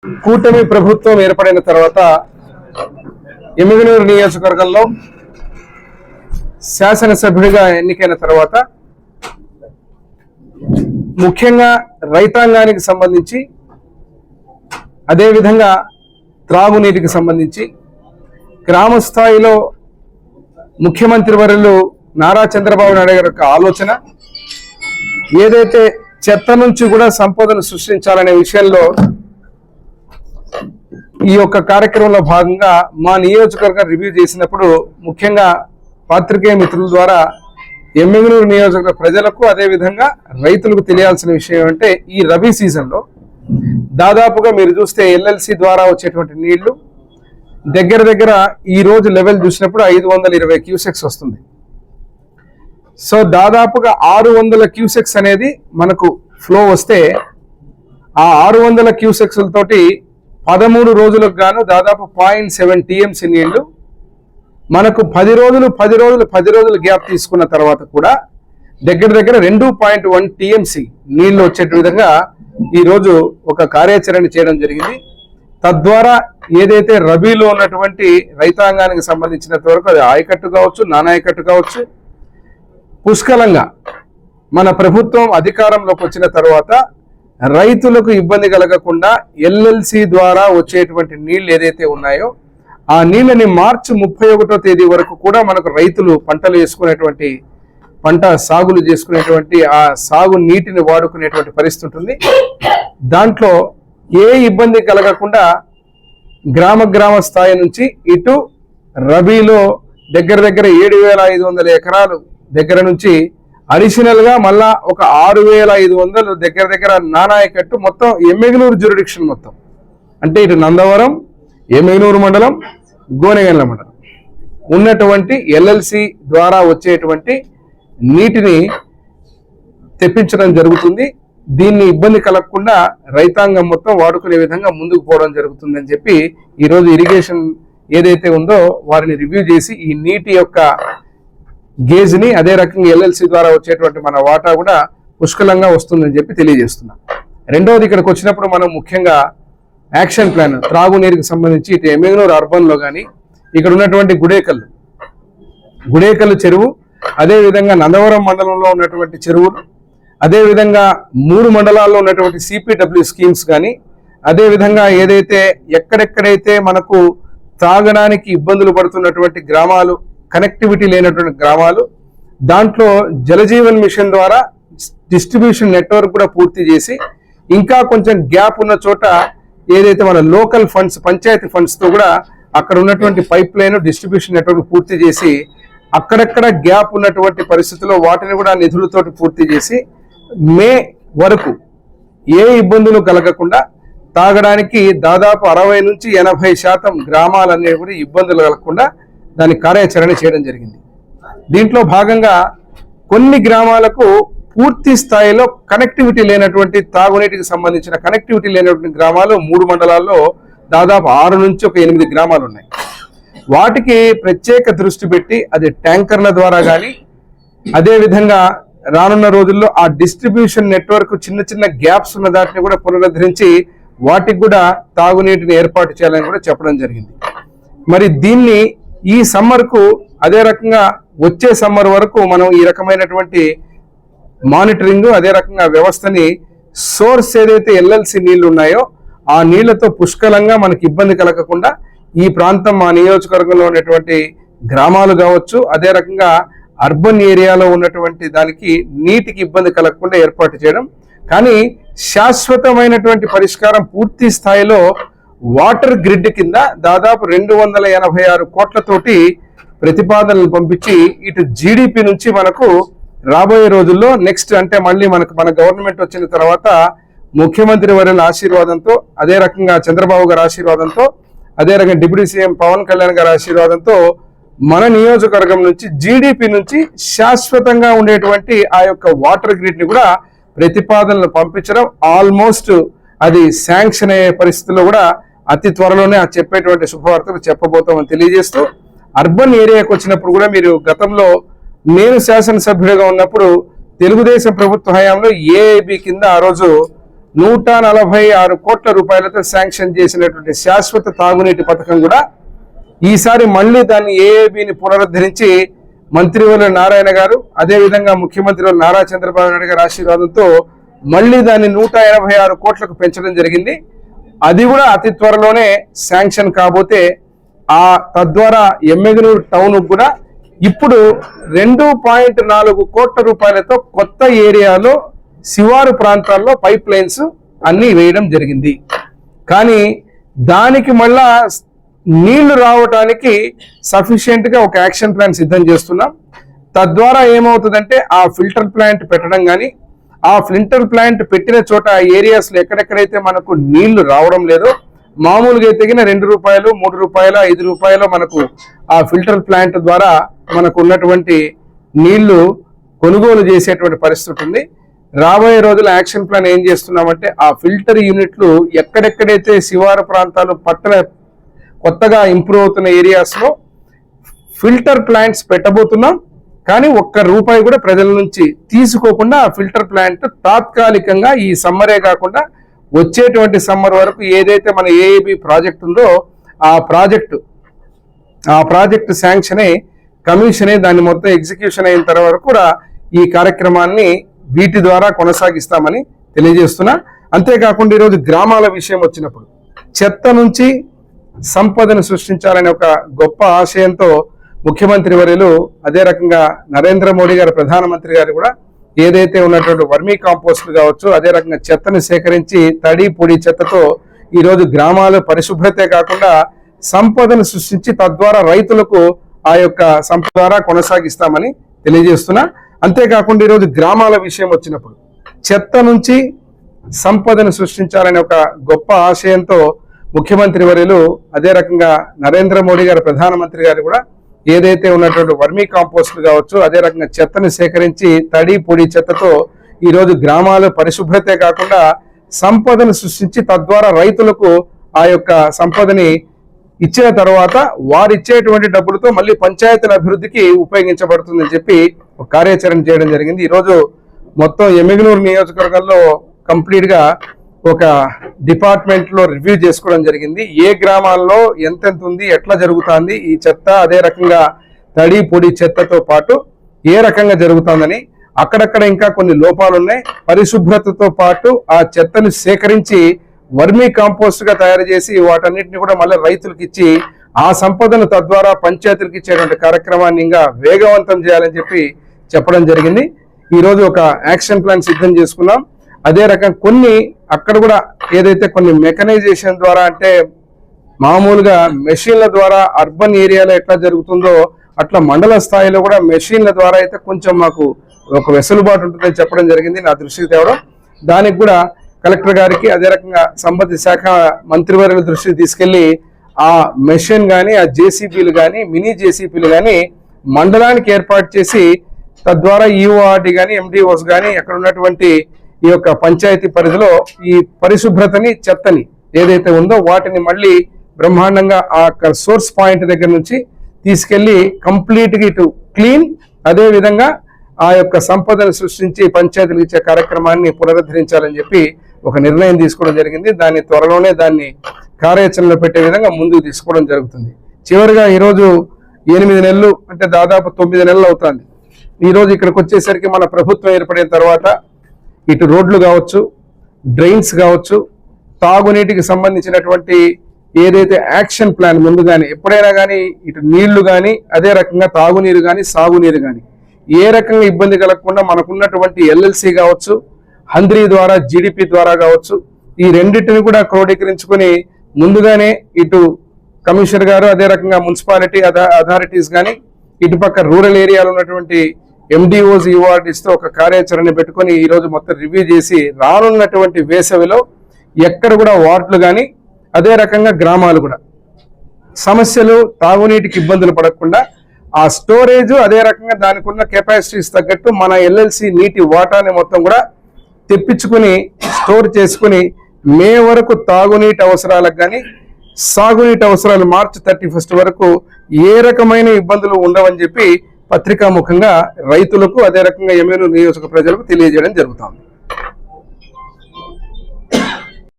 కూటమి ప్రభుత్వం ఏర్పడిన తర్వాత ఎమ్మిగనూరు నియోజకవర్గంలో శాసనసభ్యుడిగా ఎన్నికైన తర్వాత ముఖ్యంగా రైతాంగానికి సంబంధించి అదేవిధంగా త్రాగునీటికి సంబంధించి గ్రామ స్థాయిలో ముఖ్యమంత్రి వర్యులు నారా చంద్రబాబు నాయుడు గారి యొక్క ఆలోచన ఏదైతే చెత్త నుంచి కూడా సంపదను సృష్టించాలనే విషయంలో ఈ యొక్క కార్యక్రమంలో భాగంగా మా నియోజకవర్గం రివ్యూ చేసినప్పుడు ముఖ్యంగా పాత్రికేయ మిత్రుల ద్వారా ఎమ్మిగనూరు నియోజకవర్గ ప్రజలకు అదేవిధంగా రైతులకు తెలియాల్సిన విషయం అంటే ఈ రబీ సీజన్లో దాదాపుగా మీరు చూస్తే ఎల్ఎల్సి ద్వారా వచ్చేటువంటి నీళ్లు దగ్గర ఈ రోజు లెవెల్ చూసినప్పుడు 520 క్యూసెక్స్ వస్తుంది. సో దాదాపుగా 600 క్యూసెక్స్ అనేది మనకు ఫ్లో వస్తే ఆ 600 క్యూసెక్స్లతోటి 13 రోజులకు గాను దాదాపు 0.7 టీఎంసీ నీళ్లు మనకు 10 రోజులు గ్యాప్ తీసుకున్న తర్వాత కూడా దగ్గర 2.1 టీఎంసీ నీళ్లు వచ్చే విధంగా ఈరోజు ఒక కార్యాచరణ చేయడం జరిగింది. తద్వారా ఏదైతే రబీలో ఉన్నటువంటి రైతాంగానికి సంబంధించినంత వరకు అది ఆయకట్టు కావచ్చు, నానాయకట్టు కావచ్చు, పుష్కలంగా మన ప్రభుత్వం అధికారంలోకి వచ్చిన తర్వాత రైతులకు ఇబ్బంది కలగకుండా ఎల్ఎల్సి ద్వారా వచ్చేటువంటి నీళ్లు ఏదైతే ఉన్నాయో ఆ నీళ్ళని మార్చి 31వ తేదీ వరకు కూడా మనకు రైతులు పంటలు వేసుకునేటువంటి పంట సాగులు చేసుకునేటువంటి ఆ సాగు నీటిని వాడుకునేటువంటి పరిస్థితి ఉంటుంది. దాంట్లో ఏ ఇబ్బంది కలగకుండా గ్రామ స్థాయి నుంచి ఇటు రబీలో దగ్గర 7,500 ఎకరాలు దగ్గర నుంచి అడిషనల్ గా మళ్ళా ఒక 6,500 దగ్గర నానాయకట్టు మొత్తం ఎమ్మిగనూరు జ్యూరిడిక్షన్ మొత్తం అంటే ఇటు నందవరం, ఎమ్మిగనూరు మండలం, గోనెగండ్ల మండలం ఉన్నటువంటి ఎల్ఎల్సి ద్వారా వచ్చేటువంటి నీటిని తెప్పించడం జరుగుతుంది. దీన్ని ఇబ్బంది కలగకుండా రైతాంగం మొత్తం వాడుకునే విధంగా ముందుకు పోవడం జరుగుతుందని చెప్పి ఈరోజు ఇరిగేషన్ ఏదైతే ఉందో వారిని రివ్యూ చేసి ఈ నీటి యొక్క గేజ్ ని అదే రకంగా ఎల్ఎల్సి ద్వారా వచ్చేటువంటి మన వాటా కూడా పుష్కలంగా వస్తుందని చెప్పి తెలియజేస్తున్నాం. రెండవది ఇక్కడికి వచ్చినప్పుడు మనం ముఖ్యంగా యాక్షన్ ప్లాన్ త్రాగునీరుకి సంబంధించి ఇటు ఎమ్మిగనూరు అర్బన్ లో కానీ ఇక్కడ ఉన్నటువంటి గుడేకల్లు చెరువు, అదేవిధంగా నందవరం మండలంలో ఉన్నటువంటి చెరువులు, అదేవిధంగా 3 మండలాల్లో ఉన్నటువంటి సిపిడబ్ల్యూ స్కీమ్స్ కానీ, అదేవిధంగా ఏదైతే ఎక్కడెక్కడైతే మనకు తాగడానికి ఇబ్బందులు పడుతున్నటువంటి గ్రామాలు, కనెక్టివిటీ లేనటువంటి గ్రామాలు, దాంట్లో జలజీవన్ మిషన్ ద్వారా డిస్ట్రిబ్యూషన్ నెట్వర్క్ కూడా పూర్తి చేసి ఇంకా కొంచెం గ్యాప్ ఉన్న చోట ఏదైతే మన లోకల్ ఫండ్స్ పంచాయతీ ఫండ్స్ తో కూడా అక్కడ ఉన్నటువంటి పైప్ లైన్ డిస్ట్రిబ్యూషన్ నెట్వర్క్ పూర్తి చేసి అక్కడక్కడ గ్యాప్ ఉన్నటువంటి పరిస్థితుల్లో వాటిని కూడా నిధులతోటి పూర్తి చేసి మే వరకు ఏ ఇబ్బందులు కలగకుండా తాగడానికి దాదాపు 60 నుంచి 80% గ్రామాలన్నీ కూడా ఇబ్బందులు కలగకుండా దాని కార్యాచరణ చేయడం జరిగింది. దీంట్లో భాగంగా కొన్ని గ్రామాలకు పూర్తి స్థాయిలో కనెక్టివిటీ లేనటువంటి తాగునీటికి సంబంధించిన కనెక్టివిటీ లేనటువంటి గ్రామాలు 3 మండలాల్లో దాదాపు 6 నుంచి 8 గ్రామాలు ఉన్నాయి. వాటికి ప్రత్యేక దృష్టి పెట్టి అది ట్యాంకర్ల ద్వారా కానీ అదేవిధంగా రానున్న రోజుల్లో ఆ డిస్ట్రిబ్యూషన్ నెట్వర్క్ చిన్న గ్యాప్స్ ఉన్న దాటిని కూడా పునరుద్ధరించి వాటికి కూడా తాగునీటిని ఏర్పాటు చేయాలని కూడా చెప్పడం జరిగింది. మరి దీన్ని ఈ సమ్మర్కు అదే రకంగా వచ్చే సమ్మర్ వరకు మనం ఈ రకమైనటువంటి మానిటరింగ్ అదే రకంగా వ్యవస్థని సోర్స్ ఏదైతే ఎల్ఎల్సి నీళ్లు ఉన్నాయో ఆ నీళ్లతో పుష్కలంగా మనకి ఇబ్బంది కలగకుండా ఈ ప్రాంతం మా నియోజకవర్గంలో ఉన్నటువంటి గ్రామాలు కావచ్చు, అదే రకంగా అర్బన్ ఏరియాలో ఉన్నటువంటి దానికి నీటికి ఇబ్బంది కలగకుండా ఏర్పాటు చేయడం. కానీ శాశ్వతమైనటువంటి పరిష్కారం పూర్తి స్థాయిలో వాటర్ గ్రిడ్ కింద దాదాపు 286 కోట్లతోటి ప్రతిపాదనలు పంపించి ఇటు జీడిపి నుంచి మనకు రాబోయే రోజుల్లో నెక్స్ట్ అంటే మళ్ళీ మన గవర్నమెంట్ వచ్చిన తర్వాత ముఖ్యమంత్రి వర్యుల ఆశీర్వాదంతో, అదే రకంగా చంద్రబాబు గారి ఆశీర్వాదంతో, అదే రకంగా డిప్యూటీ సీఎం పవన్ కళ్యాణ్ గారి ఆశీర్వాదంతో మన నియోజకవర్గం నుంచి జీడిపి నుంచి శాశ్వతంగా ఉండేటువంటి ఆ యొక్క వాటర్ గ్రిడ్ ని కూడా ప్రతిపాదనలు పంపించడం ఆల్మోస్ట్ అది శాంక్షన్ అయ్యే పరిస్థితుల్లో కూడా అతి త్వరలోనే ఆ చెప్పేటువంటి శుభవార్తలు చెప్పబోతామని తెలియజేస్తూ, అర్బన్ ఏరియాకి వచ్చినప్పుడు కూడా మీరు గతంలో నేను శాసనసభ్యుడిగా ఉన్నప్పుడు తెలుగుదేశం ప్రభుత్వ హయాంలో ఏఐబి కింద ఆ రోజు 146 కోట్ల రూపాయలతో శాంక్షన్ చేసినటువంటి శాశ్వత తాగునీటి పథకం కూడా ఈసారి మళ్ళీ దాన్ని ఏఏబిని పునరుద్ధరించి మంత్రివర్యులు నారాయణ గారు అదేవిధంగా ముఖ్యమంత్రి నారా చంద్రబాబు నాయుడు గారి ఆశీర్వాదంతో మళ్ళీ దాన్ని 186 కోట్లకు పెంచడం జరిగింది. అది కూడా అతి త్వరలోనే శాంక్షన్ కాబోతే తద్వారా ఎమ్మిగనూరు టౌన్ కూడా ఇప్పుడు 2.4 కోట్ల రూపాయలతో కొత్త ఏరియాలో శివారు ప్రాంతాల్లో పైప్ లైన్స్ అన్ని వేయడం జరిగింది. కానీ దానికి మళ్ళా నీళ్లు రావటానికి సఫిషియెంట్ గా ఒక యాక్షన్ ప్లాన్ సిద్ధం చేస్తున్నాం. తద్వారా ఏమవుతుందంటే ఆ ఫిల్టర్ ప్లాంట్ పెట్టడం కానీ ఆ ఫిల్టర్ ప్లాంట్ పెట్టిన చోట ఏరియాస్ లో ఎక్కడెక్కడైతే మనకు నీళ్లు రావడం లేదో మామూలుగా అయితే 2 రూపాయలు 3 రూపాయలు 5 రూపాయలు మనకు ఆ ఫిల్టర్ ప్లాంట్ ద్వారా మనకు ఉన్నటువంటి నీళ్లు కొనుగోలు చేసేటువంటి పరిస్థితి ఉంది. రాబోయే రోజుల యాక్షన్ ప్లాన్ ఏం చేస్తున్నామంటే ఆ ఫిల్టర్ యూనిట్లు ఎక్కడెక్కడైతే శివారు ప్రాంతాలు పట్టణ కొత్తగా ఇంప్రూవ్ అవుతున్న ఏరియాస్ లో ఫిల్టర్ ప్లాంట్స్ పెట్టబోతున్నాం. కానీ ఒక్క రూపాయి కూడా ప్రజల నుంచి తీసుకోకుండా ఆ ఫిల్టర్ ప్లాంట్ తాత్కాలికంగా ఈ సమ్మరే కాకుండా వచ్చేటువంటి సమ్మర్ వరకు ఏదైతే మన ఏఏబి ప్రాజెక్ట్ ఉందో ఆ ప్రాజెక్ట్ శాంక్షన్ అయి కమిషన్ అయి దాన్ని మొత్తం ఎగ్జిక్యూషన్ అయిన తర్వాత కూడా ఈ కార్యక్రమాన్ని వీటి ద్వారా కొనసాగిస్తామని తెలియజేస్తున్నా. అంతేకాకుండా ఈరోజు గ్రామాల విషయం వచ్చినప్పుడు చెత్త నుంచి సంపదను సృష్టించాలనే ఒక గొప్ప ఆశయంతో ముఖ్యమంత్రి వర్యులు అదే రకంగా నరేంద్ర మోడీ గారు ప్రధానమంత్రి గారు కూడా ఏదైతే ఉన్నటువంటి వర్మీ కాంపోస్ట్లు కావచ్చు అదే రకంగా చెత్తను సేకరించి తడి పొడి చెత్తతో ఈరోజు గ్రామాలు పరిశుభ్రతే కాకుండా సంపదను సృష్టించి తద్వారా రైతులకు ఆ యొక్క సంపద ద్వారా కొనసాగిస్తామని తెలియజేస్తున్నా. అంతేకాకుండా ఈరోజు గ్రామాల విషయం వచ్చినప్పుడు చెత్త నుంచి సంపదను సృష్టించాలనే ఒక గొప్ప ఆశయంతో ముఖ్యమంత్రి వర్యులు అదే రకంగా నరేంద్ర మోడీ గారు ప్రధానమంత్రి గారు కూడా ఏదైతే ఉన్నటువంటి వర్మీ కాంపోస్ట్లు కావచ్చు అదే రకంగా చెత్తను సేకరించి తడి పొడి చెత్తతో ఈరోజు గ్రామాలు పరిశుభ్రతే కాకుండా సంపదను సృష్టించి తద్వారా రైతులకు ఆ యొక్క సంపదని ఇచ్చిన తర్వాత వారిచ్చేటువంటి డబ్బులతో మళ్ళీ పంచాయతీల అభివృద్ధికి ఉపయోగించబడుతుందని చెప్పి ఒక కార్యాచరణ చేయడం జరిగింది. ఈరోజు మొత్తం ఎమ్మిగనూరు నియోజకవర్గంలో కంప్లీట్ గా ఒక డిపార్ట్మెంట్ లో రివ్యూ చేసుకోవడం జరిగింది. ఏ గ్రామాల్లో ఎంతెంత ఉంది, ఎట్లా జరుగుతుంది ఈ చెత్త, అదే రకంగా తడి పొడి చెత్తతో పాటు ఏ రకంగా జరుగుతుందని, అక్కడక్కడ ఇంకా కొన్ని లోపాలు ఉన్నాయి. పరిశుభ్రతతో పాటు ఆ చెత్తను సేకరించి వర్మీ కాంపోస్ట్ గా తయారు చేసి వాటన్నిటిని కూడా మళ్ళీ రైతులకు ఇచ్చి ఆ సంపదను తద్వారా పంచాయతీలకు ఇచ్చేటువంటి కార్యక్రమాన్ని ఇంకా వేగవంతం చేయాలని చెప్పి చెప్పడం జరిగింది. ఈ రోజు ఒక యాక్షన్ ప్లాన్ సిద్ధం చేసుకున్నాం. అదే రకం కొన్ని అక్కడ కూడా ఏదైతే కొన్ని మెకనైజేషన్ ద్వారా అంటే మామూలుగా మెషిన్ల ద్వారా అర్బన్ ఏరియాలో ఎట్లా జరుగుతుందో అట్లా మండల స్థాయిలో కూడా మెషిన్ల ద్వారా అయితే కొంచెం మాకు ఒక వెసులుబాటు ఉంటుందని చెప్పడం జరిగింది. నా దృష్టికి తేవడం దానికి కూడా కలెక్టర్ గారికి అదే రకంగా సంబంధిత శాఖ మంత్రివర్యుల దృష్టికి తీసుకెళ్లి ఆ మెషిన్ కానీ ఆ జేసీబీలు కానీ మినీ జేసీబీలు కానీ మండలానికి ఏర్పాటు చేసి తద్వారా ఈఓఆర్డి కానీ ఎండిఓస్ కానీ అక్కడ ఉన్నటువంటి ఈ యొక్క పంచాయతీ పరిధిలో ఈ పరిశుభ్రతని చెత్తని ఏదైతే ఉందో వాటిని మళ్ళీ బ్రహ్మాండంగా ఆ సోర్స్ పాయింట్ దగ్గర నుంచి తీసుకెళ్లి కంప్లీట్ గా ఇటు క్లీన్ అదే విధంగా ఆ యొక్క సంపదను సృష్టించి పంచాయతీలకు ఇచ్చే కార్యక్రమాన్ని పునరుద్ధరించాలని చెప్పి ఒక నిర్ణయం తీసుకోవడం జరిగింది. దాన్ని త్వరలోనే దాన్ని కార్యాచరణలో పెట్టే విధంగా ముందుకు తీసుకోవడం జరుగుతుంది. చివరిగా ఈరోజు 8 నెలలు అంటే దాదాపు 9 నెలలు అవుతుంది. ఈరోజు ఇక్కడికి వచ్చేసరికి మన ప్రభుత్వం ఏర్పడిన తర్వాత ఇటు రోడ్లు కావచ్చు, డ్రైన్స్ కావచ్చు, తాగునీటికి సంబంధించినటువంటి ఏదైతే యాక్షన్ ప్లాన్ ముందుగానే ఎప్పుడైనా కానీ ఇటు నీళ్లు కానీ అదే రకంగా తాగునీరు కానీ సాగునీరు కానీ ఏ రకంగా ఇబ్బంది కలగకుండా మనకున్నటువంటి ఎల్ఎల్సి కావచ్చు, హంద్రీ ద్వారా జీడిపి ద్వారా కావచ్చు, ఈ రెండింటిని కూడా క్రోడీకరించుకొని ముందుగానే ఇటు కమిషనర్ గారు అదే రకంగా మున్సిపాలిటీ అథారిటీస్ కానీ ఇటుపక్క రూరల్ ఏరియాలో ఉన్నటువంటి ఎండిఓస్ ఈఓఆర్డీస్తో ఒక కార్యాచరణ పెట్టుకొని ఈరోజు మొత్తం రివ్యూ చేసి రానున్నటువంటి వేసవిలో ఎక్కడ కూడా వార్డులు కానీ అదే రకంగా గ్రామాలు కూడా సమస్యలు తాగునీటికి ఇబ్బందులు పడకుండా ఆ స్టోరేజ్ అదే రకంగా దానికి ఉన్న కెపాసిటీస్ తగ్గట్టు మన ఎల్ఎల్సి నీటి వాటాని మొత్తం కూడా తెప్పించుకుని స్టోర్ చేసుకుని మే వరకు తాగునీటి అవసరాలకు కానీ సాగునీటి అవసరాలు మార్చి 31 వరకు ఏ రకమైన ఇబ్బందులు ఉండవని చెప్పి పత్రికాముఖంగా రైతులకు అదే రకంగా ఎమ్మెల్యే నియోజక ప్రజలకు తెలియజేయడం జరుగుతుంది.